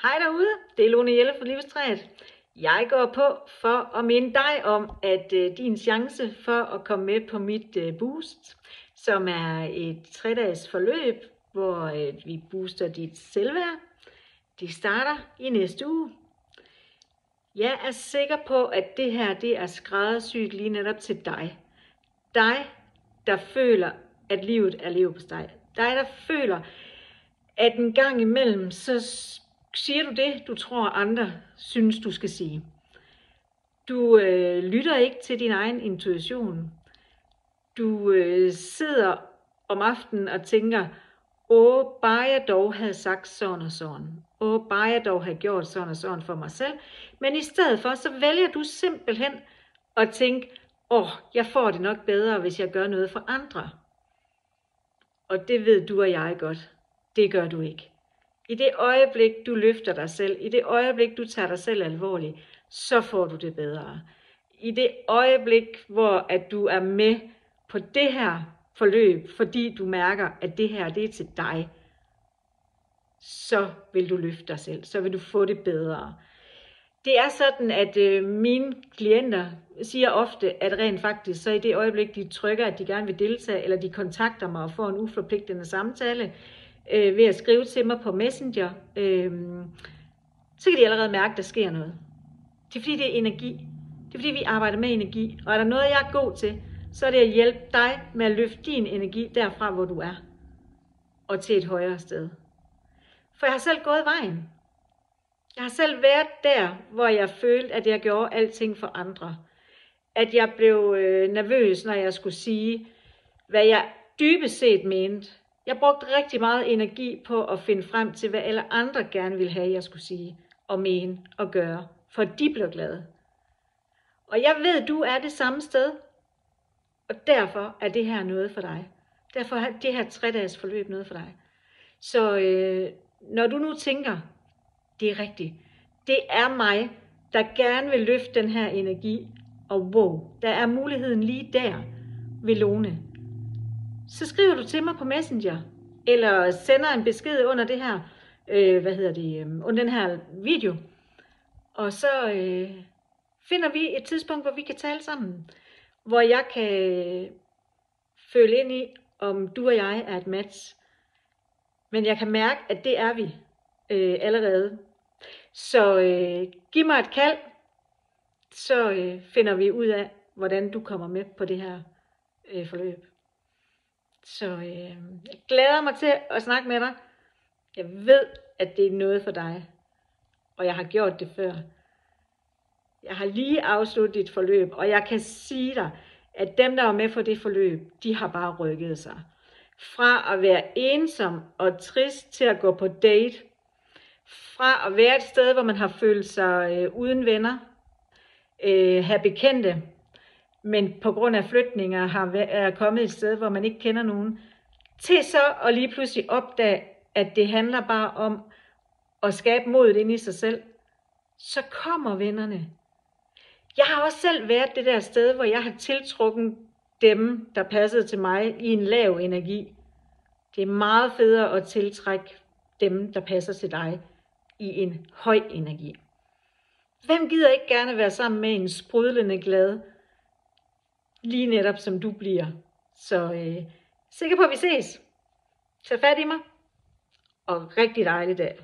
Hej derude, det er Lone Jelle fra Livstræet. Jeg går på for at minde dig om, at din chance for at komme med på mit boost, som er et 3-dages forløb, hvor vi booster dit selvværd, det starter i næste uge. Jeg er sikker på, at det her er skræddersyet lige netop til dig. Dig, der føler, at livet er leverpostej. Dig, der føler, at en gang imellem, så siger du det, du tror andre synes, du skal sige. Du lytter ikke til din egen intuition. Du sidder om aftenen og tænker, bare jeg dog havde sagt sådan og sådan. Bare jeg dog havde gjort sådan og sådan for mig selv. Men i stedet for, så vælger du simpelthen at tænke, jeg får det nok bedre, hvis jeg gør noget for andre. Og det ved du og jeg godt. Det gør du ikke. I det øjeblik, du løfter dig selv, i det øjeblik, du tager dig selv alvorligt, så får du det bedre. I det øjeblik, hvor at du er med på det her forløb, fordi du mærker, at det her det er til dig, så vil du løfte dig selv, så vil du få det bedre. Det er sådan, at mine klienter siger ofte, at rent faktisk, så i det øjeblik, de trykker, at de gerne vil deltage, eller de kontakter mig og får en uforpligtende samtale, ved at skrive til mig på Messenger, så kan de allerede mærke, at der sker noget. Det er fordi, det er energi. Det er fordi, vi arbejder med energi. Og er der noget, jeg er god til, så er det at hjælpe dig med at løfte din energi derfra, hvor du er, og til et højere sted. For jeg har selv gået vejen. Jeg har selv været der, hvor jeg følte, at jeg gjorde alting for andre. At jeg blev nervøs, når jeg skulle sige, hvad jeg dybest set mente. Jeg brugte rigtig meget energi på at finde frem til, hvad alle andre gerne ville have, jeg skulle sige og mene og gøre, for de blev glade. Og jeg ved, du er det samme sted, og derfor er det her noget for dig. Derfor er det her 3-dages forløb noget for dig. Så når du nu tænker, det er rigtigt, det er mig, der gerne vil løfte den her energi, og wow, der er muligheden lige der ved Lone. Så skriver du til mig på Messenger, eller sender en besked under det her, under den her video. Og så finder vi et tidspunkt, hvor vi kan tale sammen. Hvor jeg kan føle ind i, om du og jeg er et match. Men jeg kan mærke, at det er vi allerede. Så giv mig et kald, så finder vi ud af, hvordan du kommer med på det her forløb. Så jeg glæder mig til at snakke med dig. Jeg ved, at det er noget for dig. Og jeg har gjort det før. Jeg har lige afsluttet dit forløb. Og jeg kan sige dig, at dem, der var med for det forløb, de har bare rykket sig. Fra at være ensom og trist til at gå på date. Fra at være et sted, hvor man har følt sig uden venner. Have bekendte. Men på grund af flytninger er kommet et sted, hvor man ikke kender nogen, til så at lige pludselig opdage, at det handler bare om at skabe modet ind i sig selv, så kommer vennerne. Jeg har også selv været det der sted, hvor jeg har tiltrukket dem, der passede til mig i en lav energi. Det er meget federe at tiltrække dem, der passer til dig i en høj energi. Hvem gider ikke gerne være sammen med en sprudlende glad, lige netop som du bliver. Så sikker på, at vi ses. Tag fat i mig. Og rigtig dejlig dag.